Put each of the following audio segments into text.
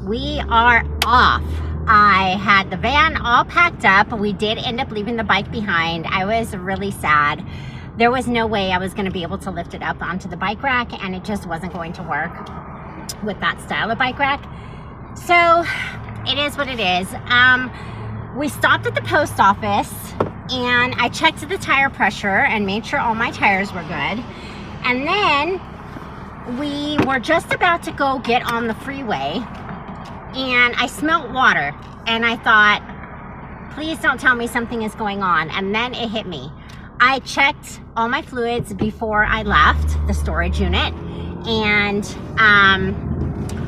We are off. I had the van all packed up. We did end up leaving the bike behind. I was really sad. There was no way I was going to be able to lift it up onto the bike rack, and it just wasn't going to work with that style of bike rack. So it is what it is. We stopped at the post office and I checked the tire pressure and made sure all my tires were good. And then we were just about to go get on the freeway and I smelled water and I thought, please don't tell me something is going on. And then it hit me. I checked all my fluids before I left the storage unit, and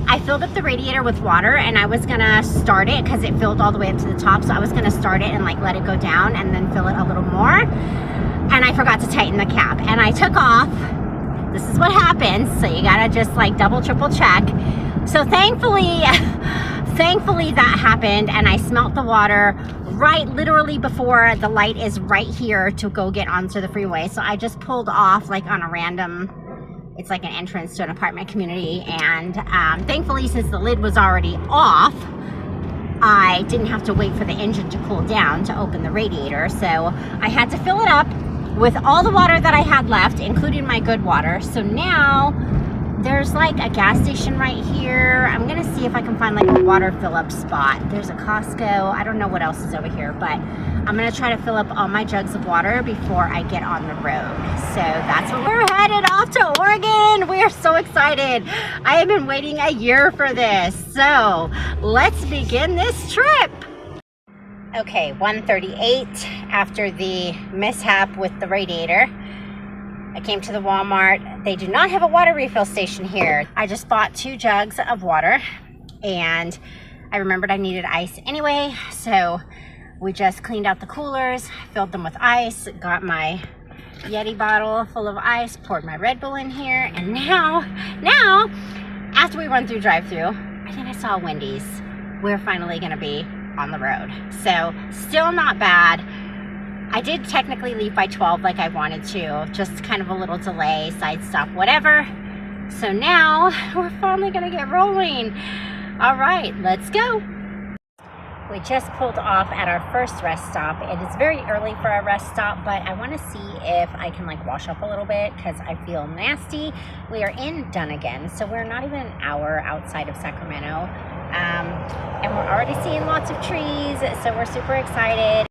I filled up the radiator with water, and I was gonna start it because it filled all the way up to the top. So I was gonna start it and like let it go down and then fill it a little more. And I forgot to tighten the cap and I took off. This is what happens. So you gotta just like double, triple check. So thankfully that happened, and I smelt the water right literally before the light is right here to go get onto the freeway. So I just pulled off like on a random, it's like an entrance to an apartment community, and thankfully since the lid was already off, I didn't have to wait for the engine to cool down to open the radiator. So I had to fill it up with all the water that I had left, including my good water. So now there's like a gas station right here. I'm gonna see if I can find like a water fill up spot. There's a Costco. I don't know what else is over here, but I'm gonna try to fill up all my jugs of water before I get on the road. So that's what we're headed off to Oregon. We are so excited. I have been waiting a year for this. So let's begin this trip. Okay, 1:38 after the mishap with the radiator. I came to the Walmart. They do not have a water refill station here. I just bought 2 jugs of water, and I remembered I needed ice anyway, so we just cleaned out the coolers, filled them with ice, got my Yeti bottle full of ice, poured my Red Bull in here, and now, after we run through drive-thru, I think I saw Wendy's. We're finally gonna be on the road. So still not bad. I did technically leave by 12 like I wanted to, just kind of a little delay, side stop, whatever. So now we're finally gonna get rolling. All right, let's go. We just pulled off at our first rest stop. It is very early for a rest stop, but I wanna see if I can like wash up a little bit because I feel nasty. We are in Dunnigan, so we're not even an hour outside of Sacramento. And we're already seeing lots of trees, so we're super excited.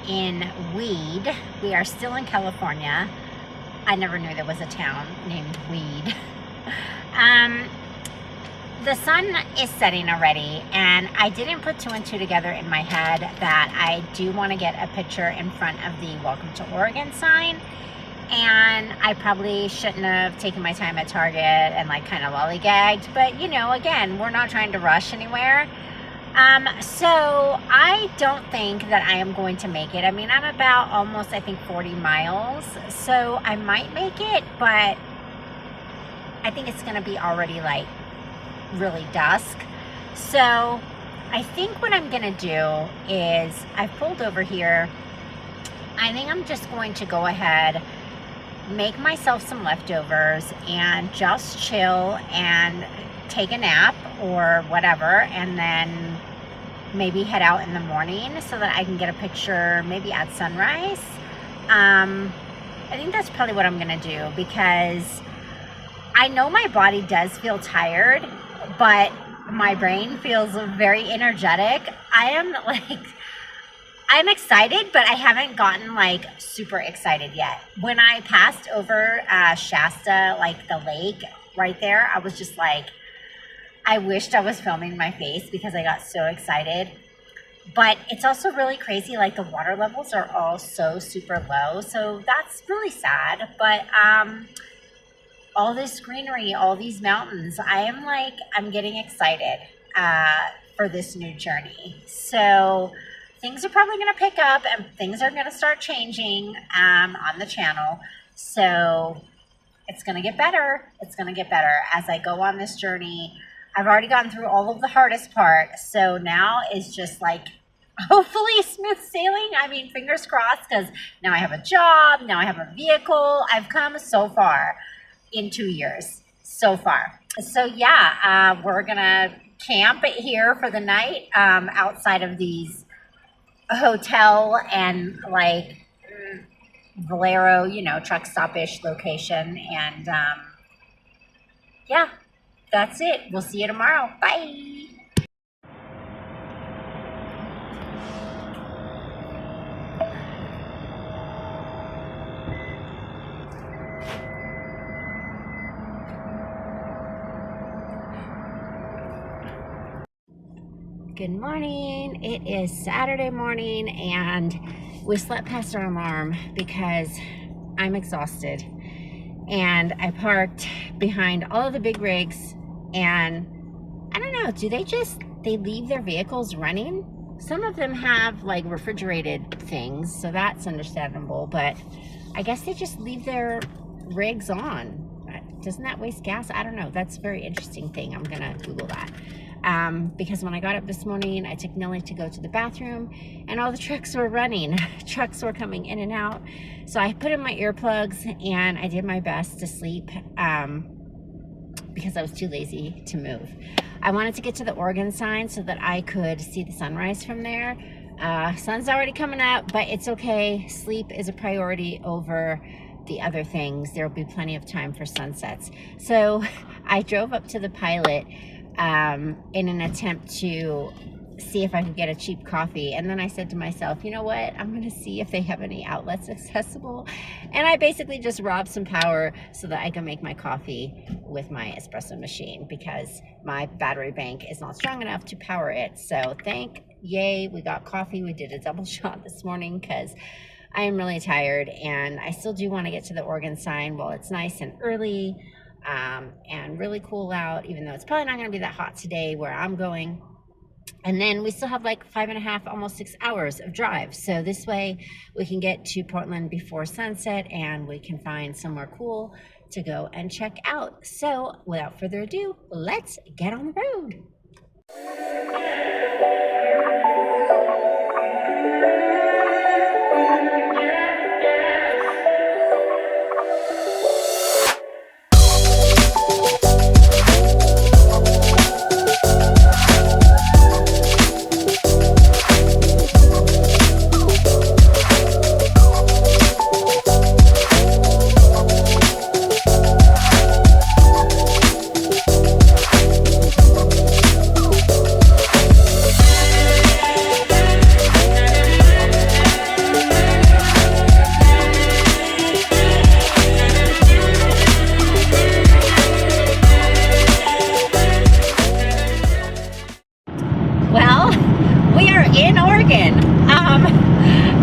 In Weed. We are still in California. I never knew there was a town named Weed. The sun is setting already, and I didn't put 2 and 2 together in my head that I do want to get a picture in front of the Welcome to Oregon sign, and I probably shouldn't have taken my time at Target and like kind of lollygagged, but you know, again, we're not trying to rush anywhere. So I don't think that I am going to make it. I mean, I'm about almost, I think, 40 miles. So I might make it, but I think it's going to be already like really dusk. So I think what I'm going to do is I've pulled over here. I think I'm just going to go ahead, make myself some leftovers and just chill and take a nap or whatever, and then maybe head out in the morning so that I can get a picture maybe at sunrise. I think that's probably what I'm gonna do, because I know my body does feel tired, but My brain feels very energetic. I'm excited, but I haven't gotten like super excited yet. When I passed over Shasta, like the lake right there, I was just like, I wished I was filming my face because I got so excited. But it's also really crazy, like the water levels are all so super low. So that's really sad. But all this greenery, all these mountains, I'm getting excited for this new journey. So things are probably going to pick up and things are going to start changing on the channel. So it's going to get better. It's going to get better as I go on this journey. I've already gone through all of the hardest part. So now it's just like, hopefully smooth sailing. I mean, fingers crossed, because now I have a job. Now I have a vehicle. I've come so far in 2 years so far. So yeah, we're going to camp here for the night outside of these hotel and like Valero, you know, truck stop-ish location. And yeah, that's it. We'll see you tomorrow. Bye. Good morning. It is Saturday morning and we slept past our alarm because I'm exhausted. And I parked behind all of the big rigs, and I don't know, they leave their vehicles running? Some of them have like refrigerated things, so that's understandable, but I guess they just leave their rigs on. Doesn't that waste gas? I don't know. That's a very interesting thing. I'm gonna Google that. Because when I got up this morning, I took Nellie to go to the bathroom and all the trucks were running. Trucks were coming in and out. So I put in my earplugs and I did my best to sleep because I was too lazy to move. I wanted to get to the Oregon sign so that I could see the sunrise from there. Sun's already coming up, but it's okay. Sleep is a priority over the other things. There will be plenty of time for sunsets. So I drove up to the Pilot in an attempt to see if I could get a cheap coffee. And then I said to myself, you know what? I'm going to see if they have any outlets accessible. And I basically just robbed some power so that I can make my coffee with my espresso machine because my battery bank is not strong enough to power it. So yay, we got coffee. We did a double shot this morning because I am really tired and I still do want to get to the Oregon sign while it's nice and early. And really cool out, even though it's probably not going to be that hot today where I'm going. And then we still have like 5.5, almost 6 hours of drive. So this way we can get to Portland before sunset and we can find somewhere cool to go and check out. So without further ado, let's get on the road.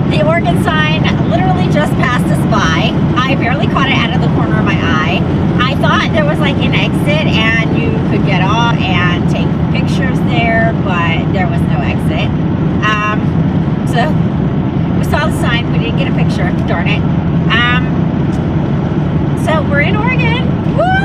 The Oregon sign literally just passed us by. I barely caught it out of the corner of my eye. I thought there was like an exit and you could get off and take pictures there, but there was no exit. So we saw the sign, we didn't get a picture, darn it. So we're in Oregon. Woo!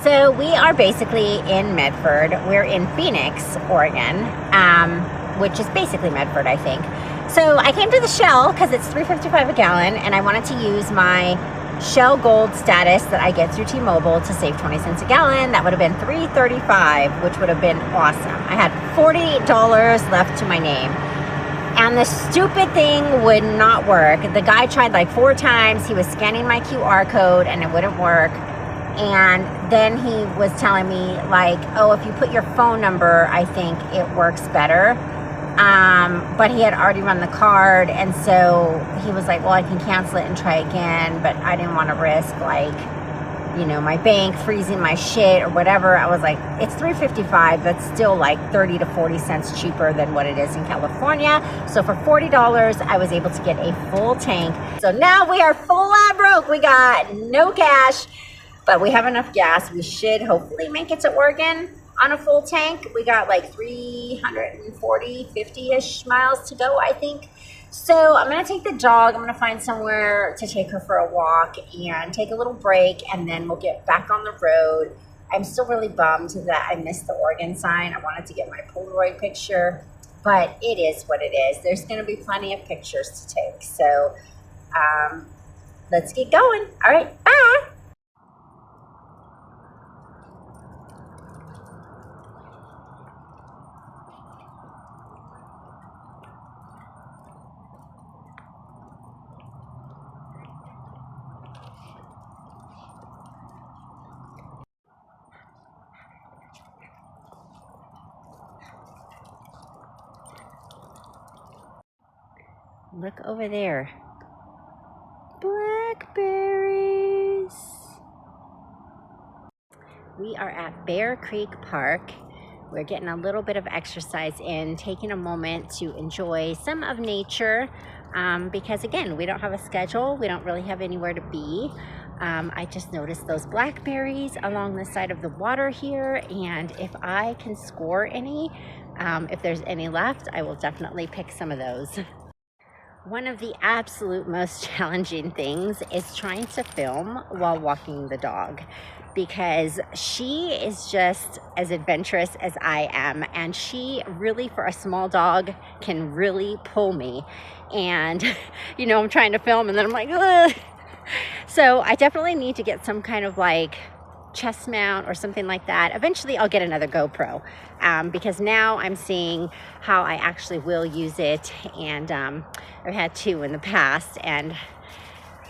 So we are basically in Medford. We're in Phoenix, Oregon, which is basically Medford, I think. So I came to the Shell because it's $3.55 a gallon, and I wanted to use my Shell Gold status that I get through T-Mobile to save 20 cents a gallon. That would have been $3.35, which would have been awesome. I had $40 left to my name. And the stupid thing would not work. The guy tried like 4 times. He was scanning my QR code and it wouldn't work. And then he was telling me like, oh, if you put your phone number, I think it works better. But he had already run the card, and so he was like, well, I can cancel it and try again, but I didn't want to risk like, you know, my bank freezing my shit or whatever. I was like, it's $3.55. That's still like 30 to 40 cents cheaper than what it is in California. So for $40, I was able to get a full tank. So now we are full on broke. We got no cash, but we have enough gas. We should hopefully make it to Oregon on a full tank. We got like 340, 50-ish miles to go, I think. So I'm gonna take the dog. I'm gonna find somewhere to take her for a walk and take a little break, and then we'll get back on the road. I'm still really bummed that I missed the Oregon sign. I wanted to get my Polaroid picture, but it is what it is. There's gonna be plenty of pictures to take. So let's get going. All right, bye. Look over there. Blackberries. We are at Bear Creek Park. We're getting a little bit of exercise in, taking a moment to enjoy some of nature because again, we don't have a schedule. We don't really have anywhere to be. I just noticed those blackberries along the side of the water here, and if I can score any, if there's any left, I will definitely pick some of those. One of the absolute most challenging things is trying to film while walking the dog, because she is just as adventurous as I am, and she really, for a small dog, can really pull me. And you know, I'm trying to film and then I'm like, ugh. So I definitely need to get some kind of like chest mount or something like that. Eventually I'll get another GoPro because now I'm seeing how I actually will use it, and I've had 2 in the past, and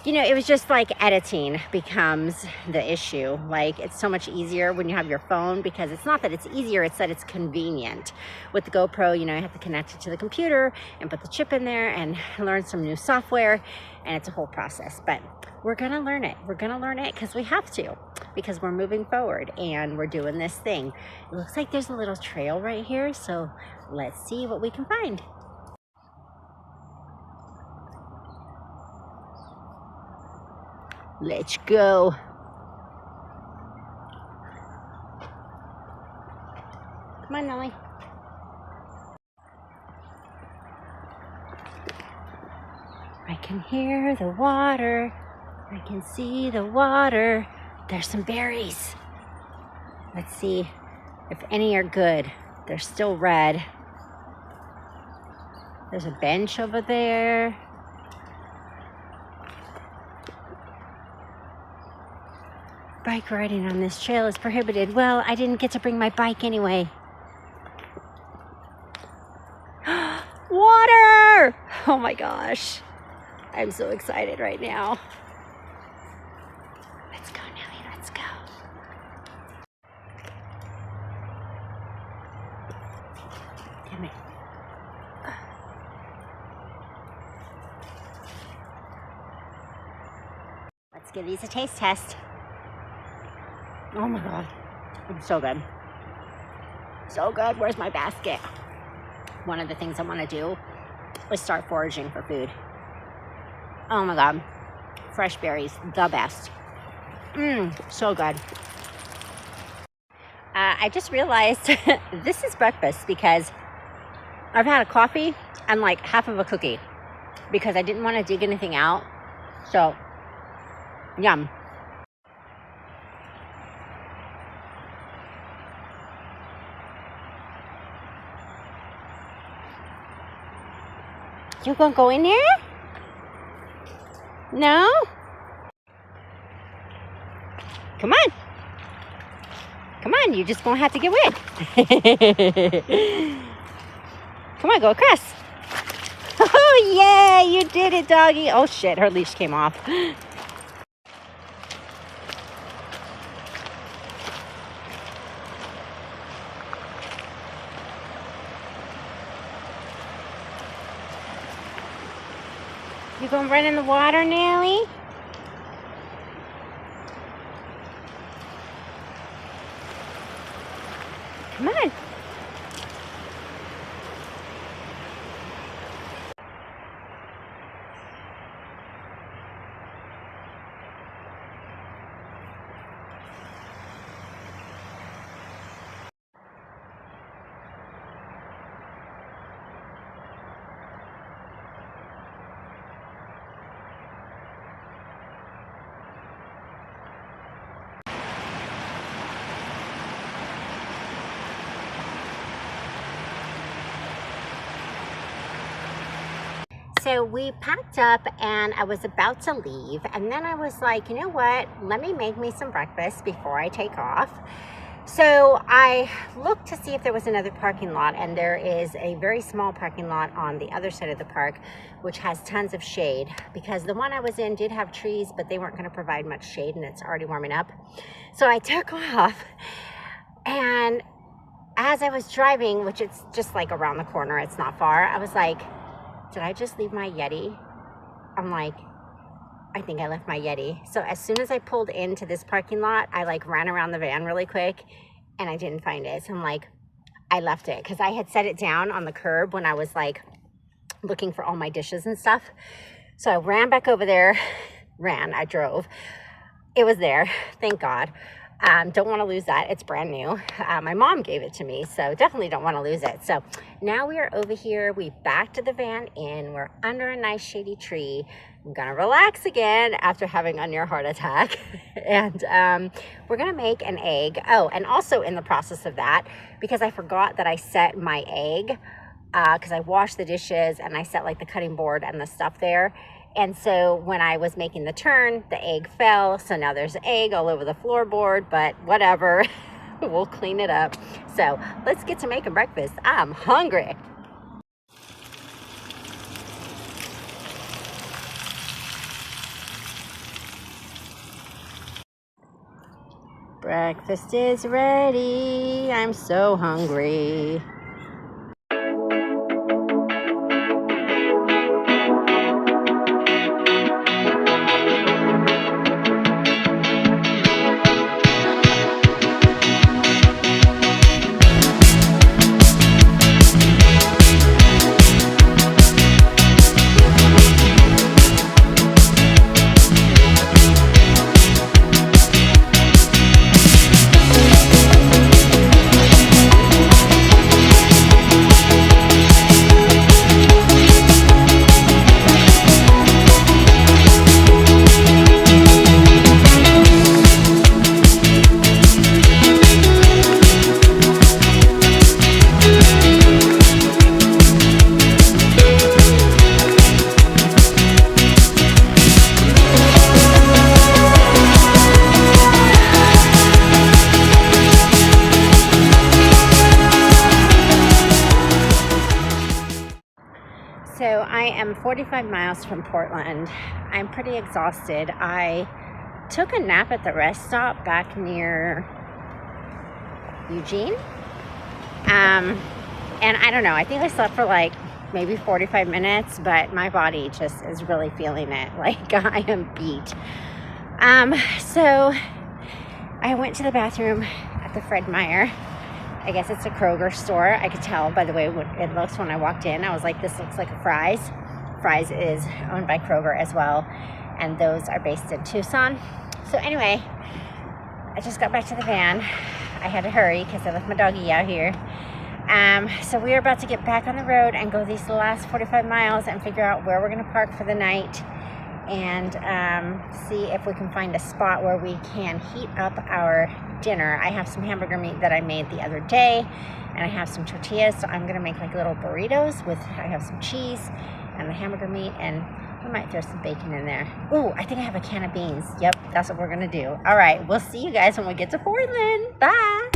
you know, it was just like editing becomes the issue. Like, it's so much easier when you have your phone, because it's not that it's easier, it's that it's convenient. With the GoPro, you know, you have to connect it to the computer and put the chip in there and learn some new software, and it's a whole process. But we're gonna learn it. We're gonna learn it because we have to, because we're moving forward and we're doing this thing. It looks like there's a little trail right here, so let's see what we can find. Let's go. Come on, Nellie. I can hear the water. I can see the water. There's some berries. Let's see if any are good. They're still red. There's a bench over there. Bike riding on this trail is prohibited. Well, I didn't get to bring my bike anyway. Water! Oh my gosh. I'm so excited right now. Let's go, Nellie, let's go. Damn it. Let's give these a taste test. Oh my God, it's so good. So good. Where's my basket? One of the things I want to do is start foraging for food. Oh my God, fresh berries, the best. So good. I just realized this is breakfast because I've had a coffee and like half of a cookie because I didn't want to dig anything out. So, yum. You gonna go in there? No? Come on. Come on, you're just gonna have to get wet. Come on, go across. Oh yeah, you did it, doggy. Oh shit, her leash came off. You gonna run in the water, Nelly? Come on. So we packed up and I was about to leave, and then I was like, you know what, let me make me some breakfast before I take off. So I looked to see if there was another parking lot, and there is a very small parking lot on the other side of the park which has tons of shade, because the one I was in did have trees, but they weren't going to provide much shade and it's already warming up. So I took off, and as I was driving, which it's just like around the corner, it's not far, I was like, did I just leave my Yeti? I'm like, I think I left my Yeti. So as soon as I pulled into this parking lot, I like ran around the van really quick and I didn't find it. So I'm like, I left it, because I had set it down on the curb when I was like looking for all my dishes and stuff. So I ran back over there, I drove. It was there, thank God. Don't want to lose that. It's brand new. My mom gave it to me, so definitely don't want to lose it. So now we are over here. We backed the van in. We're under a nice shady tree. I'm gonna relax again after having a near heart attack. And we're gonna make an egg. Oh, and also in the process of that, because I forgot that I set my egg, because I washed the dishes and I set like the cutting board and the stuff there. And so when I was making the turn, the egg fell. So now there's egg all over the floorboard, but whatever, we'll clean it up. So let's get to making breakfast. I'm hungry. Breakfast is ready. I'm so hungry. So I am 45 miles from Portland. I'm pretty exhausted. I took a nap at the rest stop back near Eugene. And I don't know, I think I slept for like maybe 45 minutes, but my body just is really feeling it. Like I am beat. So I went to the bathroom at the Fred Meyer. I guess it's a Kroger store. I could tell by the way it looks when I walked in. I was like, this looks like a Fry's. Fry's is owned by Kroger as well, and those are based in Tucson. So anyway, I just got back to the van. I had to hurry because I left my doggy out here. So we're about to get back on the road and go these last 45 miles and figure out where we're going to park for the night. and see if we can find a spot where we can heat up our dinner. I have some hamburger meat that I made the other day, and I have some tortillas, so I'm gonna make like little burritos with, I have some cheese and the hamburger meat, and I might throw some bacon in there. Ooh, I think I have a can of beans. Yep, that's what we're gonna do. All right, we'll see you guys when we get to Portland. Bye.